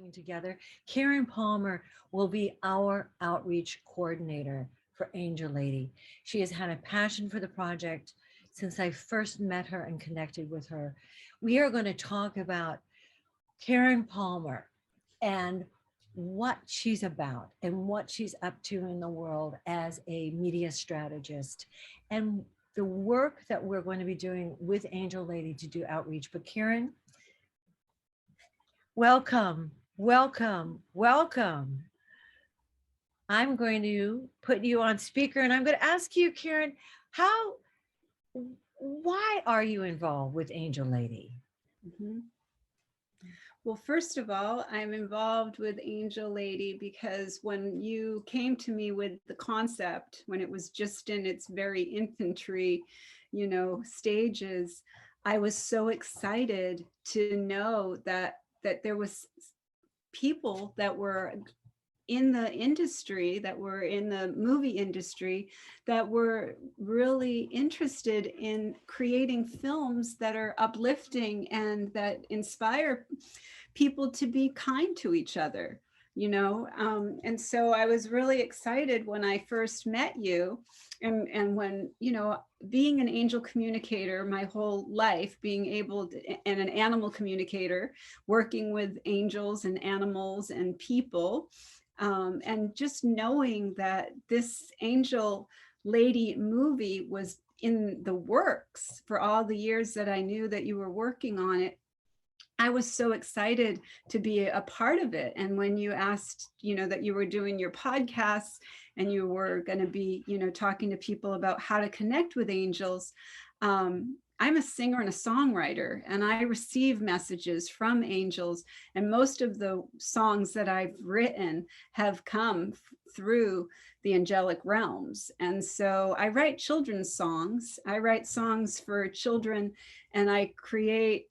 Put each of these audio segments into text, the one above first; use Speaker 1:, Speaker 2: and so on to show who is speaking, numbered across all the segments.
Speaker 1: coming together. Karen Palmer will be our outreach coordinator for Angel Lady. She has had a passion for the project since I first met her and connected with her. We are going to talk about Karen Palmer and what she's about and what she's up to in the world as a media strategist and the work that we're going to be doing with Angel Lady to do outreach. But Karen, welcome, welcome, welcome. I'm going to put you on speaker and I'm going to ask you, Karen, how, why are you involved with Angel Lady?
Speaker 2: Mhm. Well, first of all, I'm involved with Angel Lady because when you came to me with the concept, when it was just in its very infantry, stages, I was so excited to know that there was people that were in the industry, that were in the movie industry, that were really interested in creating films that are uplifting and that inspire people to be kind to each other, and so I was really excited when I first met you, and when, being an angel communicator my whole life, being able to, and an animal communicator, working with angels and animals and people, and just knowing that this Angel Lady movie was in the works for all the years that I knew that you were working on it, I was so excited to be a part of it. And when you asked, that you were doing your podcasts and you were going to be, talking to people about how to connect with angels, I'm a singer and a songwriter, and I receive messages from angels. And most of the songs that I've written have come through the angelic realms. And so I write children's songs. I write songs for children, and I create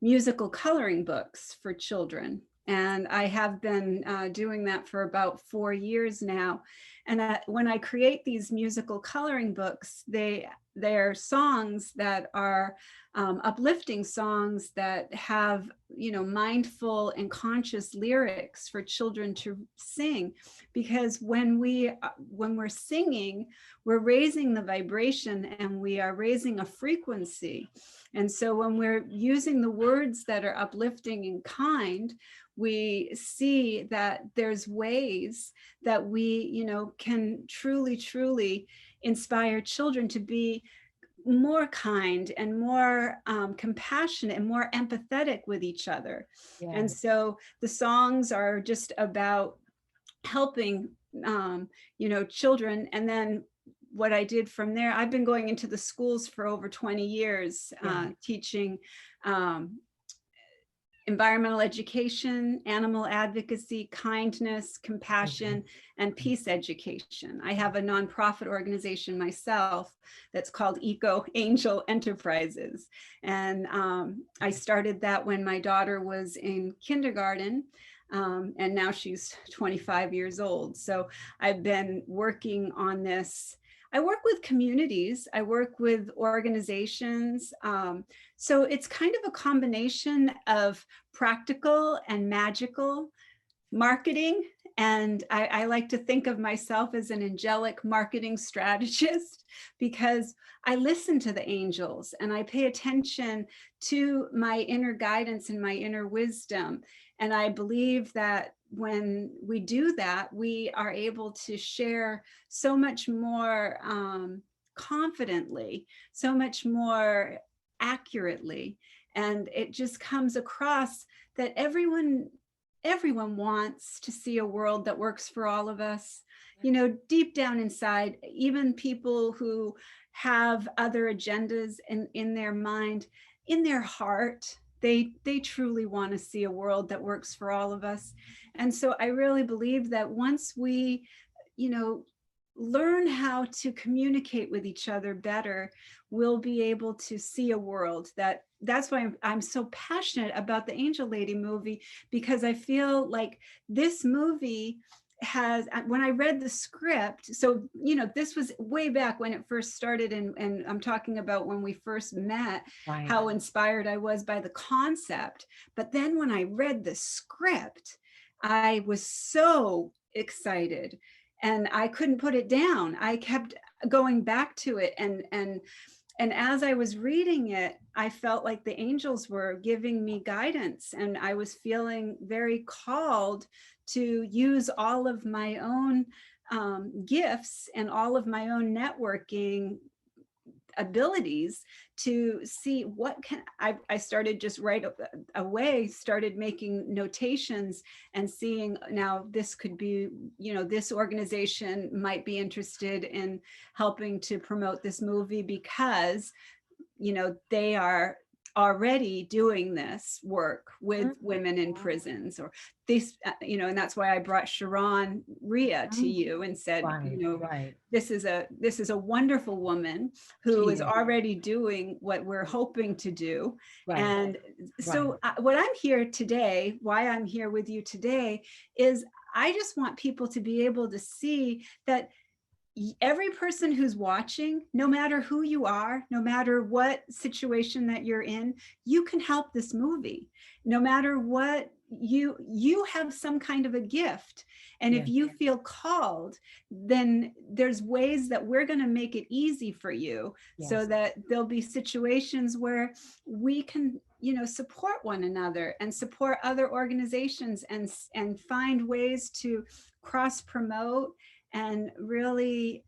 Speaker 2: musical coloring books for children. And I have been doing that for about 4 years now. And when I create these musical coloring books, they're songs that are uplifting songs that have, mindful and conscious lyrics for children to sing. Because when we're singing, we're raising the vibration and we are raising a frequency. And so when we're using the words that are uplifting and kind, we see that there's ways that we, can truly inspire children to be more kind and more compassionate and more empathetic with each other. And
Speaker 1: Yes.
Speaker 2: so the songs are just about helping, children. And then what I did from there, I've been going into the schools for over 20 years,
Speaker 1: Yeah.
Speaker 2: teaching environmental education, animal advocacy, kindness, compassion, and peace education. I have a nonprofit organization myself that's called Eco Angel Enterprises. And I started that when my daughter was in kindergarten. And now she's 25 years old. So I've been working on this. I work with communities, I work with organizations. So it's kind of a combination of practical and magical marketing. And I like to think of myself as an angelic marketing strategist because I listen to the angels and I pay attention to my inner guidance and my inner wisdom. And I believe that when we do that, we are able to share so much more confidently, so much more accurately. And it just comes across that everyone wants to see a world that works for all of us. Deep down inside, even people who have other agendas in their mind, in their heart, they truly want to see a world that works for all of us. And so I really believe that once we, you know, learn how to communicate with each other better, we'll be able to see a world that's why I'm so passionate about the Angel Lady movie, because I feel like this movie when I read the script, so, this was way back when it first started, and I'm talking about when we first met,
Speaker 1: Right.
Speaker 2: how inspired I was by the concept. But then when I read the script, I was so excited and I couldn't put it down. I kept going back to it, and as I was reading it, I felt like the angels were giving me guidance, and I was feeling very called to use all of my own gifts and all of my own networking abilities to see what can I started just right away, started making notations and seeing, now this could be, this organization might be interested in helping to promote this movie because they are already doing this work with women in prisons, or this, and that's why I brought Sharon Rhea to you and said,
Speaker 1: Right.
Speaker 2: this is a wonderful woman who is already doing what we're hoping to do.
Speaker 1: Right.
Speaker 2: And so what I'm here today, why I'm here with you today, is I just want people to be able to see that every person who's watching, no matter who you are, no matter what situation that you're in, you can help this movie. No matter what, you have some kind of a gift. And if you feel called, then there's ways that we're going to make it easy for you, so that there'll be situations where we can, support one another and support other organizations, and find ways to cross promote and really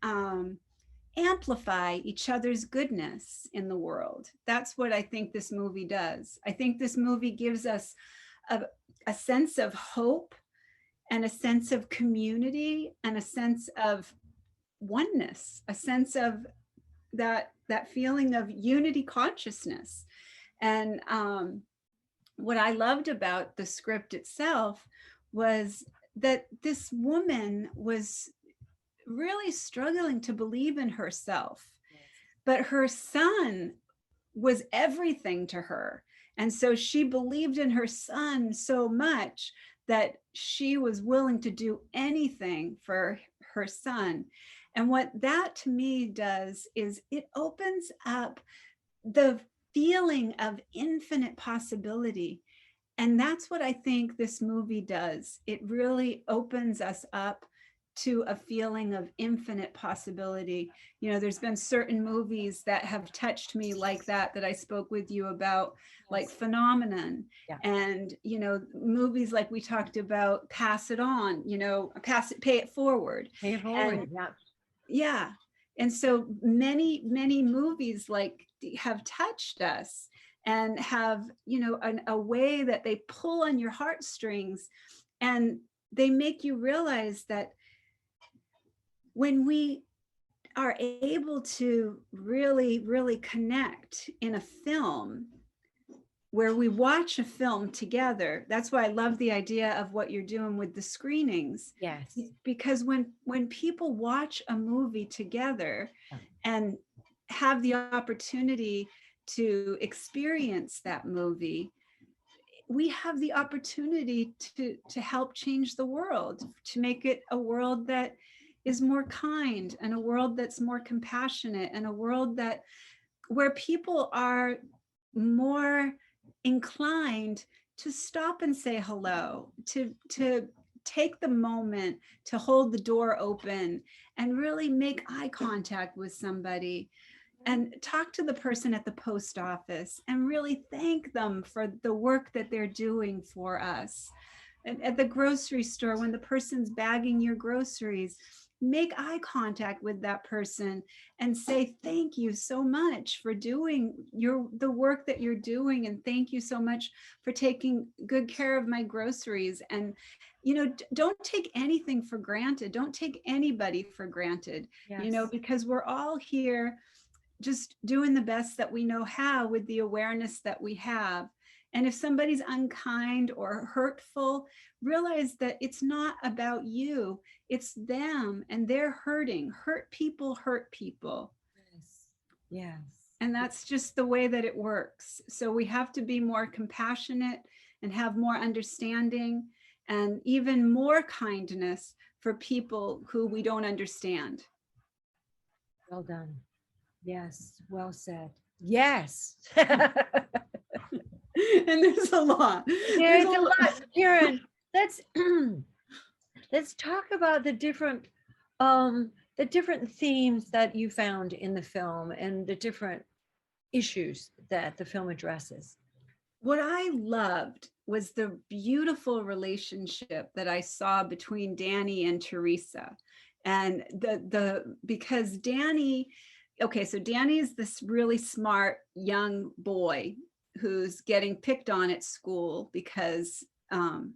Speaker 2: amplify each other's goodness in the world. That's what I think this movie does. I think this movie gives us a sense of hope and a sense of community and a sense of oneness, a sense of that feeling of unity consciousness. And what I loved about the script itself was that this woman was really struggling to believe in herself, but her son was everything to her. And so she believed in her son so much that she was willing to do anything for her son. And what that to me does is it opens up the feeling of infinite possibility. And that's what I think this movie does. It really opens us up to a feeling of infinite possibility. There's been certain movies that have touched me like that I spoke with you about, like Phenomenon. And, movies like we talked about, Pass It On, Pay It Forward.
Speaker 1: Pay It Forward,
Speaker 2: and, yeah. And so many, many movies like have touched us and have, a way that they pull on your heartstrings, and they make you realize that when we are able to really, really connect in a film, where we watch a film together, that's why I love the idea of what you're doing with the screenings.
Speaker 1: Yes.
Speaker 2: Because when people watch a movie together and have the opportunity to experience that movie, we have the opportunity to help change the world, to make it a world that is more kind, and a world that's more compassionate, and a world where people are more inclined to stop and say hello, to take the moment to hold the door open and really make eye contact with somebody, and talk to the person at the post office and really thank them for the work that they're doing for us. And at the grocery store, when the person's bagging your groceries, make eye contact with that person and say, thank you so much for doing the work that you're doing. And thank you so much for taking good care of my groceries. And, don't take anything for granted. Don't take anybody for granted, because we're all here just doing the best that we know how with the awareness that we have. And if somebody's unkind or hurtful, realize that it's not about you, it's them, and they're hurting. Hurt people hurt people.
Speaker 1: Yes.
Speaker 2: And that's just the way that it works. So we have to be more compassionate and have more understanding and even more kindness for people who we don't understand.
Speaker 1: Well done. Yes, well said. Yes.
Speaker 2: And there's a lot.
Speaker 1: There's a lot. Karen, let's let's talk about the different themes that you found in the film and the different issues that the film addresses.
Speaker 2: What I loved was the beautiful relationship that I saw between Danny and Teresa. And because Danny, okay, so Danny is this really smart young boy who's getting picked on at school because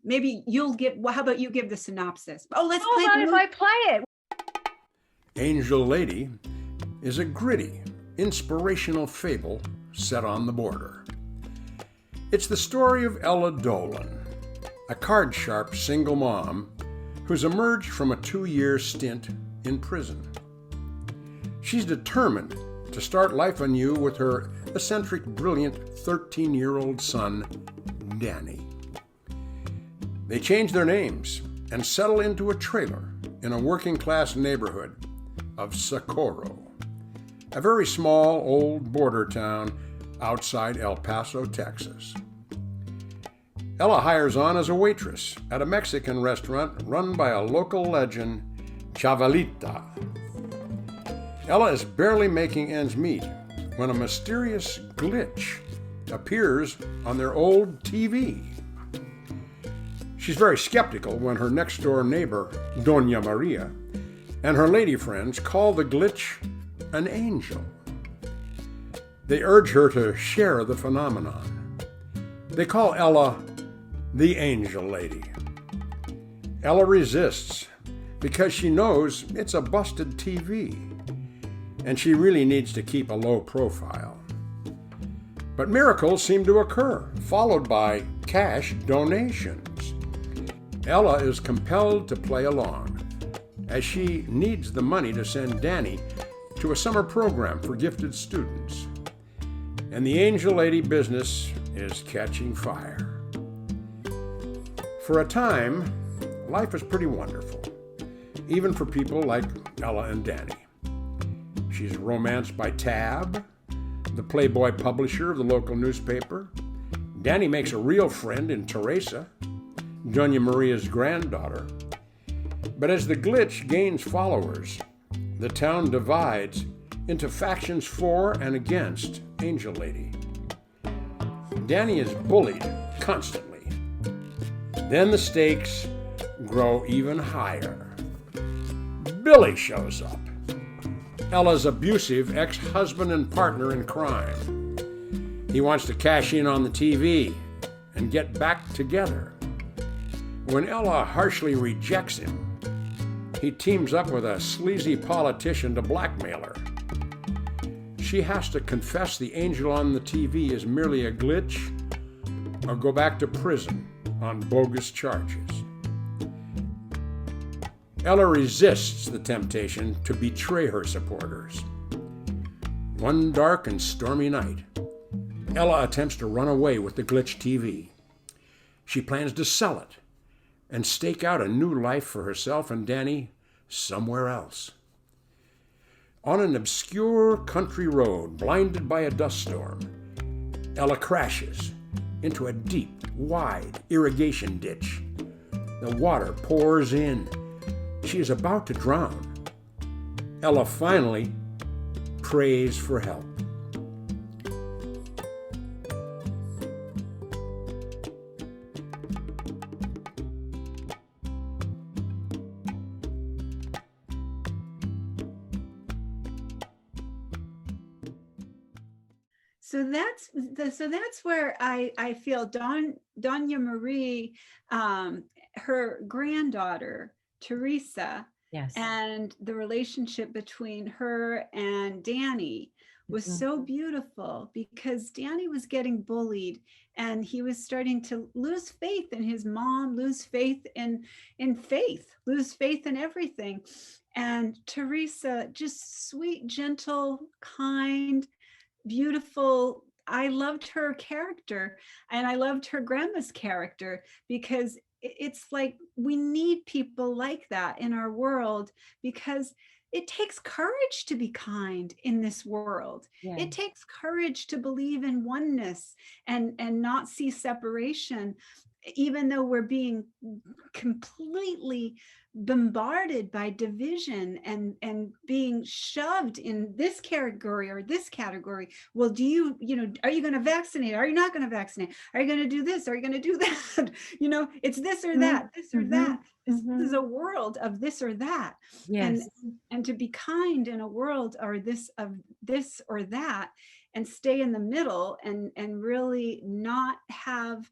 Speaker 2: maybe you'll give, well, how about you give the synopsis? Oh, let's
Speaker 1: How
Speaker 2: play
Speaker 1: about
Speaker 2: the
Speaker 1: if
Speaker 2: movie.
Speaker 1: I play it?
Speaker 3: Angel Lady is a gritty, inspirational fable set on the border. It's the story of Ella Dolan, a card-sharp single mom who's emerged from a 2-year stint in prison. She's determined to start life anew with her eccentric, brilliant 13-year-old son, Danny. They change their names and settle into a trailer in a working-class neighborhood of Socorro, a very small old border town outside El Paso, Texas. Ella hires on as a waitress at a Mexican restaurant run by a local legend, Chavalita. Ella is barely making ends meet when a mysterious glitch appears on their old TV. She's very skeptical when her next-door neighbor, Doña Maria, and her lady friends call the glitch an angel. They urge her to share the phenomenon. They call Ella the Angel Lady. Ella resists because she knows it's a busted TV, and she really needs to keep a low profile. But miracles seem to occur, followed by cash donations. Ella is compelled to play along, as she needs the money to send Danny to a summer program for gifted students. And the Angel Lady business is catching fire. For a time, life is pretty wonderful, even for people like Ella and Danny. She's romanced by Tab, the Playboy publisher of the local newspaper. Danny makes a real friend in Teresa, Doña Maria's granddaughter. But as the glitch gains followers, the town divides into factions for and against Angel Lady. Danny is bullied constantly. Then the stakes grow even higher. Billy shows up, Ella's abusive ex-husband and partner in crime. He wants to cash in on the TV and get back together. When Ella harshly rejects him, he teams up with a sleazy politician to blackmail her. She has to confess the angel on the TV is merely a glitch or go back to prison on bogus charges. Ella resists the temptation to betray her supporters. One dark and stormy night, Ella attempts to run away with the glitch TV. She plans to sell it and stake out a new life for herself and Danny somewhere else. On an obscure country road, blinded by a dust storm, Ella crashes into a deep, wide irrigation ditch. The water pours in. She is about to drown. Ella finally prays for help.
Speaker 2: So that's where I feel Doña Marie, her granddaughter Teresa,
Speaker 1: Yes.
Speaker 2: and the relationship between her and Danny was
Speaker 1: Mhm.
Speaker 2: so beautiful, because Danny was getting bullied and he was starting to lose faith in his mom, lose faith in faith, lose faith in everything. And Teresa, just sweet, gentle, kind, beautiful. I loved her character, and I loved her grandma's character, because it's like we need people like that in our world, because it takes courage to be kind in this world.
Speaker 1: Yeah.
Speaker 2: It takes courage to believe in oneness and not see separation, even though we're being completely bombarded by division and being shoved in this category or this category. Well, do you know, are you going to vaccinate? Are you not going to vaccinate? Are you going to do this? Are you going to do that? You know, it's this or that, this or that. This is a world of this or that.
Speaker 1: Yes.
Speaker 2: And to be kind in a world or this of this or that, and stay in the middle and really not have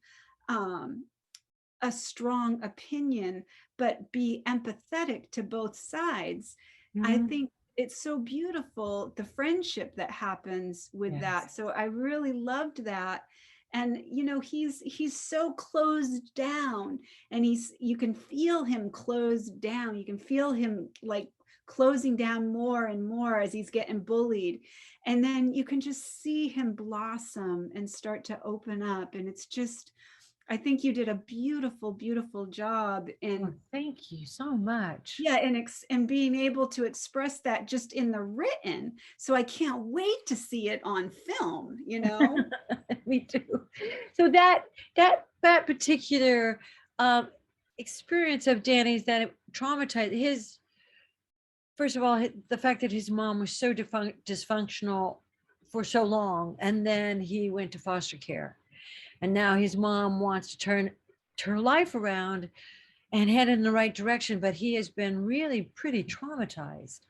Speaker 2: a strong opinion, but be empathetic to both sides. I
Speaker 1: Mhm.
Speaker 2: think it's so beautiful, the friendship that happens with
Speaker 1: Yes.
Speaker 2: that. So I really loved that. And you know, he's so closed down, and you can feel him closed down. You can feel him like closing down more and more as he's getting bullied. And then you can just see him blossom and start to open up. And it's just, I think you did a beautiful, beautiful job in,
Speaker 1: Well, thank you so much.
Speaker 2: yeah, and being able to express that just in the written. So I can't wait to see it on film, you know?
Speaker 1: Me too. So that particular experience of Danny's, that it traumatized his. First of all, the fact that his mom was so dysfunctional for so long, and then he went to foster care, and now his mom wants to turn her life around and head in the right direction, but he has been really pretty traumatized.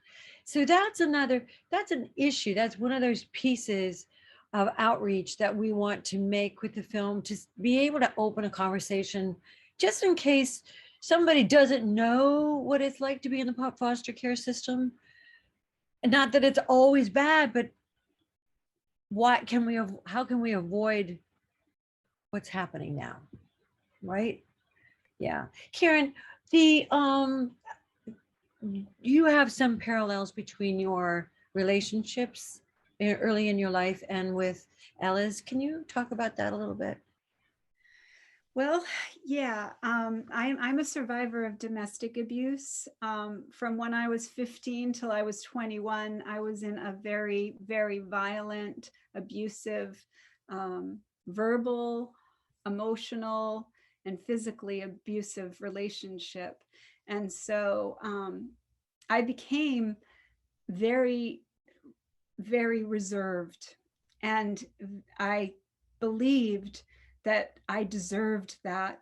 Speaker 1: So that's an issue. That's one of those pieces of outreach that we want to make with the film, to be able to open a conversation just in case somebody doesn't know what it's like to be in the foster care system. And not that it's always bad, but how can we avoid what's happening now? Right? Yeah. Karen, the you have some parallels between your relationships early in your life and with Ella's. Can you talk about that a little bit?
Speaker 2: Well, yeah, I'm a survivor of domestic abuse. From when I was 15 till I was 21, I was in a very, very violent, abusive, verbal, emotional, and physically abusive relationship. And so I became very, very reserved. And I believed that I deserved that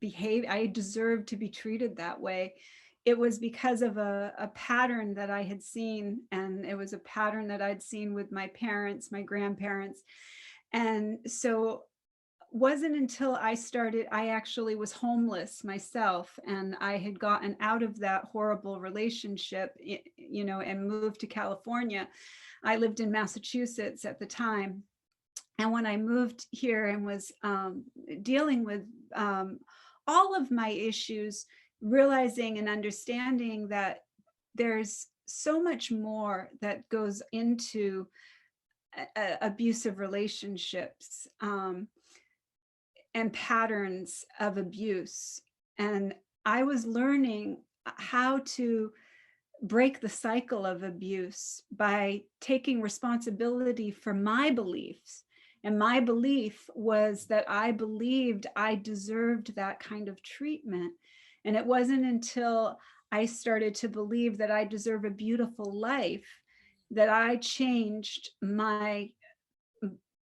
Speaker 2: behavior. I deserved to be treated that way. It was because of a pattern that I had seen. And it was a pattern that I'd seen with my parents, my grandparents. And so wasn't until I actually was homeless myself, and I had gotten out of that horrible relationship, you know, and moved to California. I lived in Massachusetts at the time. And when I moved here and was dealing with all of my issues, realizing and understanding that there's so much more that goes into abusive relationships, and patterns of abuse. And I was learning how to break the cycle of abuse by taking responsibility for my beliefs. And my belief was that I believed I deserved that kind of treatment. And it wasn't until I started to believe that I deserve a beautiful life that I changed my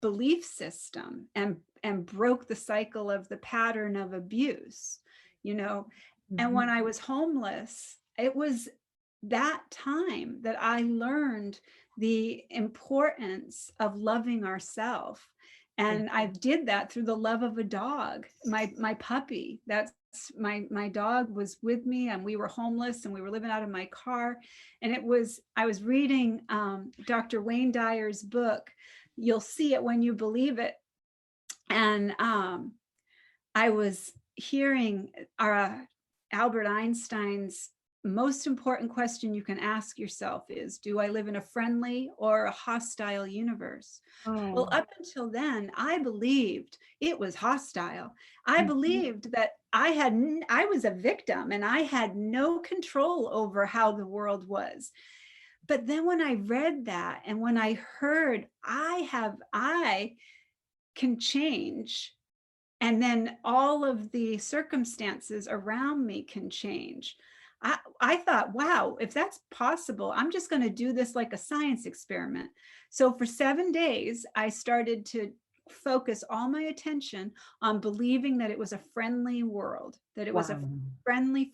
Speaker 2: belief system and broke the cycle of the pattern of abuse, you know. And when I was homeless, it was that time that I learned the importance of loving ourselves. And I did that through the love of a dog, my puppy. That's my dog was with me, and we were homeless and we were living out of my car. And I was reading Dr. Wayne Dyer's book, You'll See It When You Believe It. And I was hearing Albert Einstein's most important question you can ask yourself is, do I live in a friendly or a hostile universe? Well,
Speaker 1: Oh,
Speaker 2: up until then, I believed it was hostile. I
Speaker 1: mhm.
Speaker 2: believed that I was a victim and I had no control over how the world was. But then when I read that and when I heard I can change, and then all of the circumstances around me can change. I thought, wow, if that's possible, I'm just going to do this like a science experiment. So for 7 days, I started to focus all my attention on believing that it was a friendly world, that it was a
Speaker 1: Wow.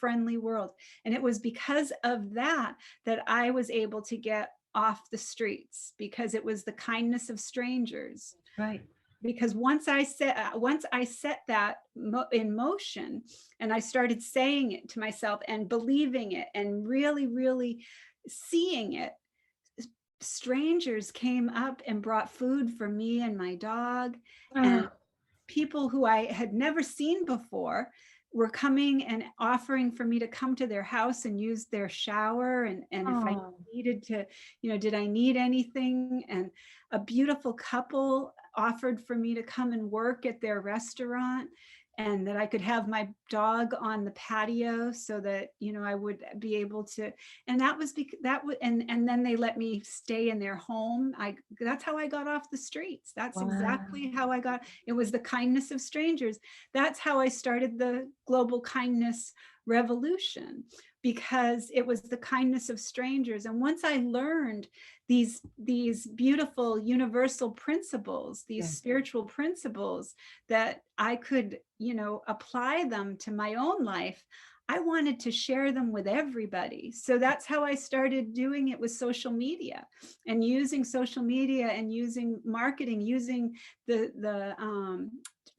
Speaker 2: friendly world. And it was because of that that I was able to get off the streets, because it was the kindness of strangers.
Speaker 1: Right.
Speaker 2: Because once I set that in motion, and I started saying it to myself and believing it and really seeing it, strangers came up and brought food for me and my dog, and
Speaker 1: Ah,
Speaker 2: people who I had never seen before were coming and offering for me to come to their house and use their shower, and if I
Speaker 1: oh,
Speaker 2: needed to, did I need anything? And a beautiful couple offered for me to come and work at their restaurant, and that I could have my dog on the patio so that I would be able to. And that was and then they let me stay in their home. That's how I got off the streets. That's
Speaker 1: wow.
Speaker 2: exactly how I got. It was the kindness of strangers. That's how I started the global kindness revolution, because it was the kindness of strangers. And once I learned these beautiful universal principles, these
Speaker 1: Yeah.
Speaker 2: spiritual principles, that I could apply them to my own life, I wanted to share them with everybody. So that's how I started doing it with social media, and using social media and using marketing, using the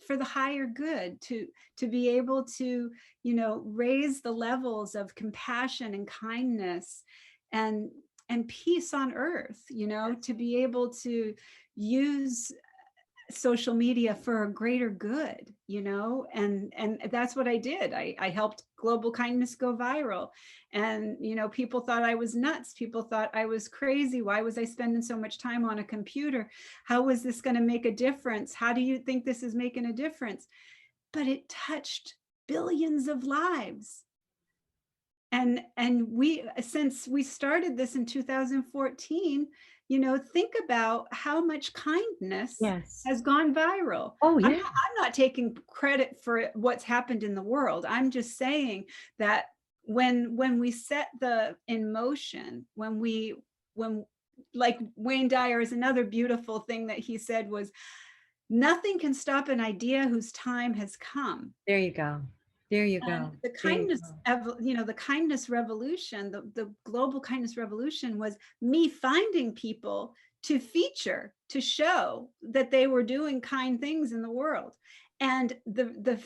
Speaker 2: for the higher good, to be able to raise the levels of compassion and kindness and peace on earth, to be able to use social media for a greater good, and that's what I did. I helped global kindness go viral, and people thought I was nuts. People thought I was crazy. Why was I spending so much time on a computer? How was this going to make a difference? How do you think this is making a difference? But it touched billions of lives. And since we started this in 2014, think about how much kindness
Speaker 1: Yes.
Speaker 2: has gone viral.
Speaker 1: Oh,
Speaker 2: I'm
Speaker 1: yeah.
Speaker 2: not taking credit for what's happened in the world. I'm just saying that when we set the in motion, when like Wayne Dyer, is another beautiful thing that he said was, nothing can stop an idea whose time has come.
Speaker 1: There you go. There you
Speaker 2: And
Speaker 1: go.
Speaker 2: the
Speaker 1: There you
Speaker 2: kindness
Speaker 1: go.
Speaker 2: the kindness revolution, the global kindness revolution, was me finding people to feature, to show that they were doing kind things in the world. And the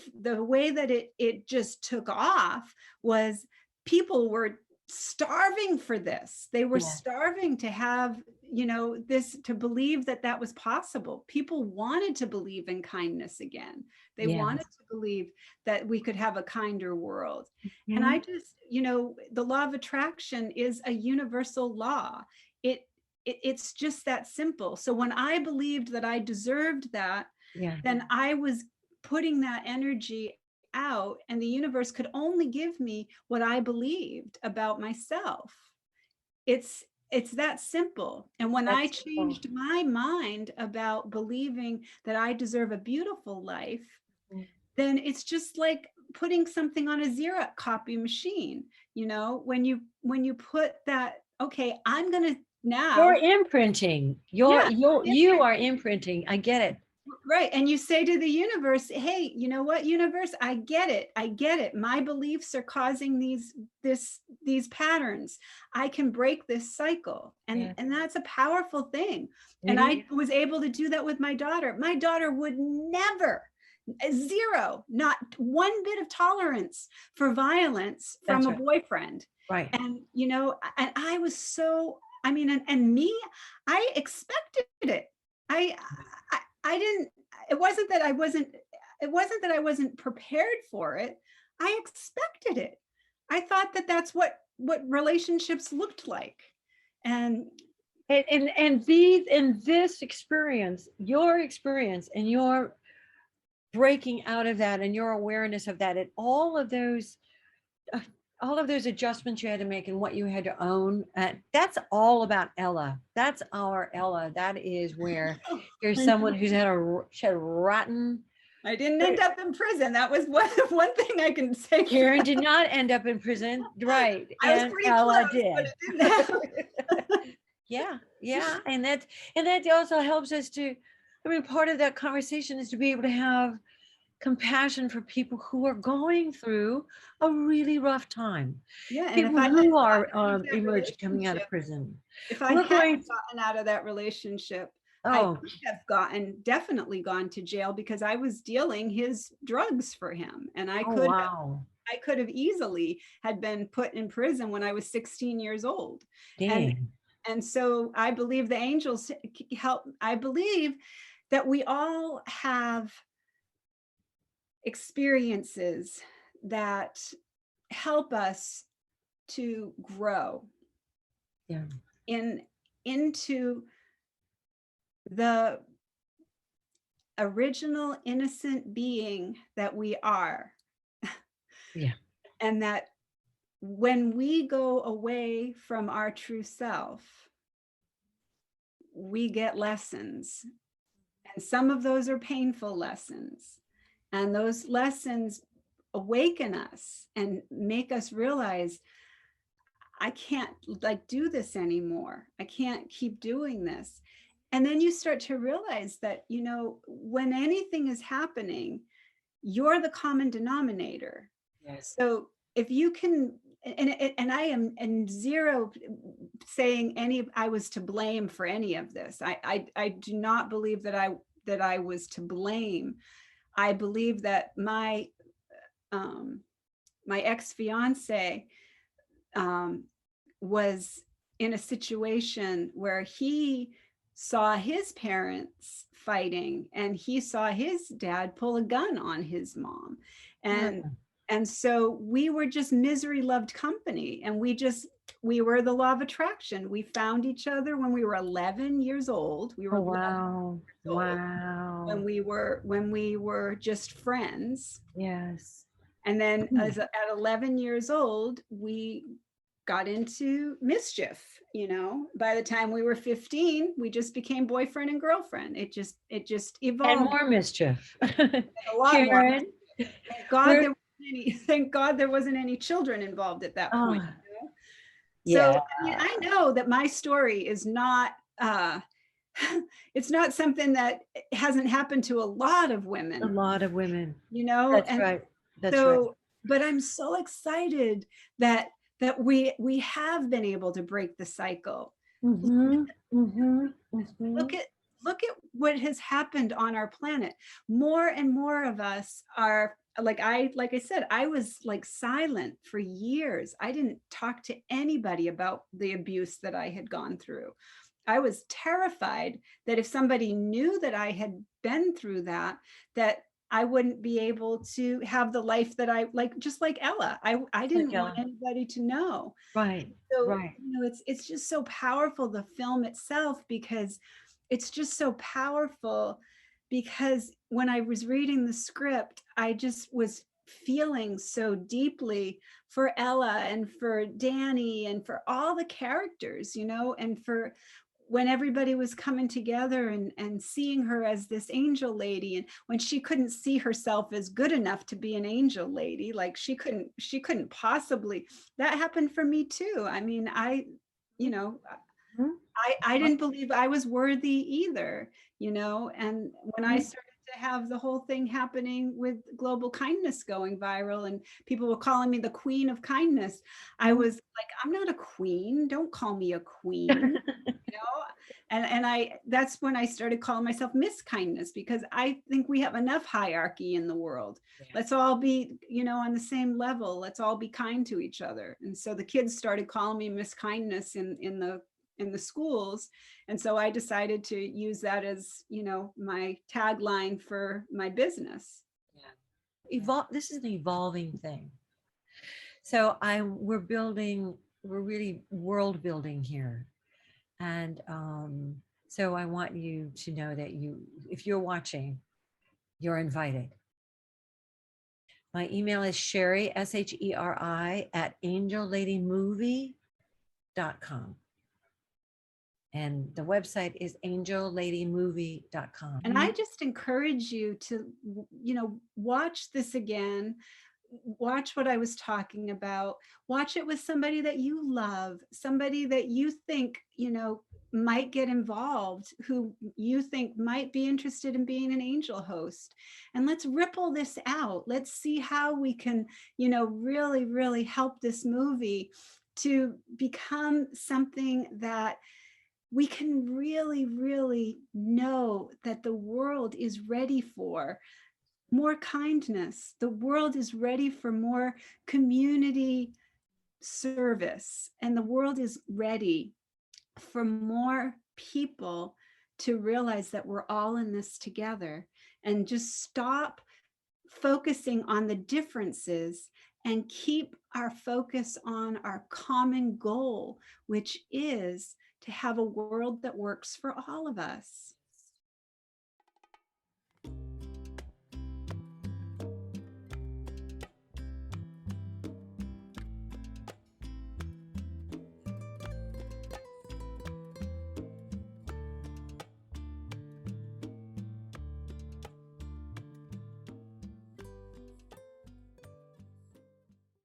Speaker 2: way that it just took off was, people were starving for this. They were
Speaker 1: Yeah.
Speaker 2: starving to have this, to believe that that was possible. People wanted to believe in kindness again. They wanted
Speaker 1: Yes.
Speaker 2: to believe that we could have a kinder world. And
Speaker 1: Mhm.
Speaker 2: I just, the law of attraction is a universal law. It's just that simple. So when I believed that I deserved that,
Speaker 1: Yeah.
Speaker 2: then I was putting that energy out, and the universe could only give me what I believed about myself. It's that simple. And when I
Speaker 1: That's simple.
Speaker 2: changed my mind about believing that I deserve a beautiful life,
Speaker 1: Mhm.
Speaker 2: then it's just like putting something on a Xerox copy machine. When you put that, okay, I'm going to
Speaker 1: You're
Speaker 2: now,
Speaker 1: imprinting.
Speaker 2: yeah,
Speaker 1: You are imprinting. I get it.
Speaker 2: right. And you say to the universe, hey, you know what, universe, I get it. I get it. My beliefs are causing these patterns. I can break this cycle.
Speaker 1: Yeah.
Speaker 2: And that's a powerful thing.
Speaker 1: It
Speaker 2: And
Speaker 1: is.
Speaker 2: I was able to do that with my daughter. My daughter would never, zero, not one bit of tolerance for violence from
Speaker 1: That's
Speaker 2: a
Speaker 1: right.
Speaker 2: boyfriend.
Speaker 1: Right.
Speaker 2: And, and I was so, I mean, and me, I expected it. I didn't, it wasn't that I wasn't prepared for it. I expected it. I thought that that's what relationships looked like. And
Speaker 1: And these, in this experience, your experience and your breaking out of that and your awareness of that and uh, all of those adjustments you had to make and what you had to own, that's all about Ella. That's our Ella. That is where there's someone who's had a rotten.
Speaker 2: I didn't end up in prison. That was one thing I can say.
Speaker 1: Karen did not end up in prison, right?
Speaker 2: I was
Speaker 1: And
Speaker 2: pretty
Speaker 1: Ella
Speaker 2: close, but
Speaker 1: did.
Speaker 2: it didn't happen.
Speaker 1: Yeah, and that also helps us to. I mean, part of that conversation is to be able to have compassion for people who are going through a really rough time.
Speaker 2: Yeah, and
Speaker 1: People
Speaker 2: if I
Speaker 1: who are
Speaker 2: hadn't gotten out of that
Speaker 1: emerging, coming out of
Speaker 2: relationship,
Speaker 1: prison.
Speaker 2: if I
Speaker 1: We're
Speaker 2: hadn't
Speaker 1: going.
Speaker 2: gotten out of that relationship, I
Speaker 1: Oh,
Speaker 2: could have definitely gone to jail because I was dealing his drugs for him, and
Speaker 1: oh wow,
Speaker 2: I could have easily had been put in prison when I was 16 years old. And
Speaker 1: dang.
Speaker 2: and so I believe the angels help. I believe that we all have experiences that help us to grow
Speaker 1: Yeah,
Speaker 2: into the original innocent being that we are.
Speaker 1: yeah,
Speaker 2: And that when we go away from our true self, we get lessons. And some of those are painful lessons. And those lessons awaken us and make us realize, I can't do this anymore. I can't keep doing this. And then you start to realize that, when anything is happening, you're the common denominator.
Speaker 1: yes.
Speaker 2: So if you can, and I am in zero saying I was to blame for any of this. I do not believe that I was to blame. I believe that my ex-fiance was in a situation where he saw his parents fighting and he saw his dad pull a gun on his mom. And so we were just misery loved company. And we were the law of attraction. We found each other when we were 11 years old. We were
Speaker 1: Oh wow, wow.
Speaker 2: when we were just friends.
Speaker 1: Yes.
Speaker 2: And then at 11 years old, we got into mischief. By the time we were 15, we just became boyfriend and girlfriend. It just evolved.
Speaker 1: And more mischief.
Speaker 2: A lot
Speaker 1: Karen,
Speaker 2: more. Thank God there wasn't any children involved at that point.
Speaker 1: yeah.
Speaker 2: So I know that my story is not it's not something that hasn't happened to a lot of women.
Speaker 1: A lot of women.
Speaker 2: That's
Speaker 1: right. That's right.
Speaker 2: But I'm so excited that we have been able to break the cycle.
Speaker 1: Mm-hmm, mm-hmm, mm-hmm.
Speaker 2: Look at what has happened on our planet. More and more of us are like I said, I was silent for years. I didn't talk to anybody about the abuse that I had gone through. I was terrified that if somebody knew that I had been through that I wouldn't be able to have the life that I just like Ella. I didn't want anybody to know.
Speaker 1: Right.
Speaker 2: So,
Speaker 1: right.
Speaker 2: It's just so powerful, the film itself, because it's just so powerful. Because when I was reading the script, I just was feeling so deeply for Ella and for Danny and for all the characters, and for when everybody was coming together and seeing her as this angel lady, and when she couldn't see herself as good enough to be an angel lady, she couldn't possibly. That happened for me too. I mean, I didn't believe I was worthy either, and when I started to have the whole thing happening with Global Kindness going viral and people were calling me the queen of kindness, I was like, I'm not a queen. Don't call me a queen. And that's when I started calling myself Miss Kindness, because I think we have enough hierarchy in the world. Yeah. Let's all be, on the same level. Let's all be kind to each other. And so the kids started calling me Miss Kindness in the schools. And so I decided to use that as, my tagline for my business.
Speaker 1: Yeah. This is an evolving thing. So we're building we're really world building here. And so I want you to know that if you're watching, you're invited. My email is Sherry, SHERI, at angelladymovie.com. And the website is angelladymovie.com.
Speaker 2: And I just encourage you to, watch this again. Watch what I was talking about. Watch it with somebody that you love, somebody that you think, might get involved, who you think might be interested in being an angel host. And let's ripple this out. Let's see how we can, really, really help this movie to become something that we can really, really know that the world is ready for more kindness. The world is ready for more community service, and the world is ready for more people to realize that we're all in this together, and just stop focusing on the differences and keep our focus on our common goal, which is to have a world that works for all of us.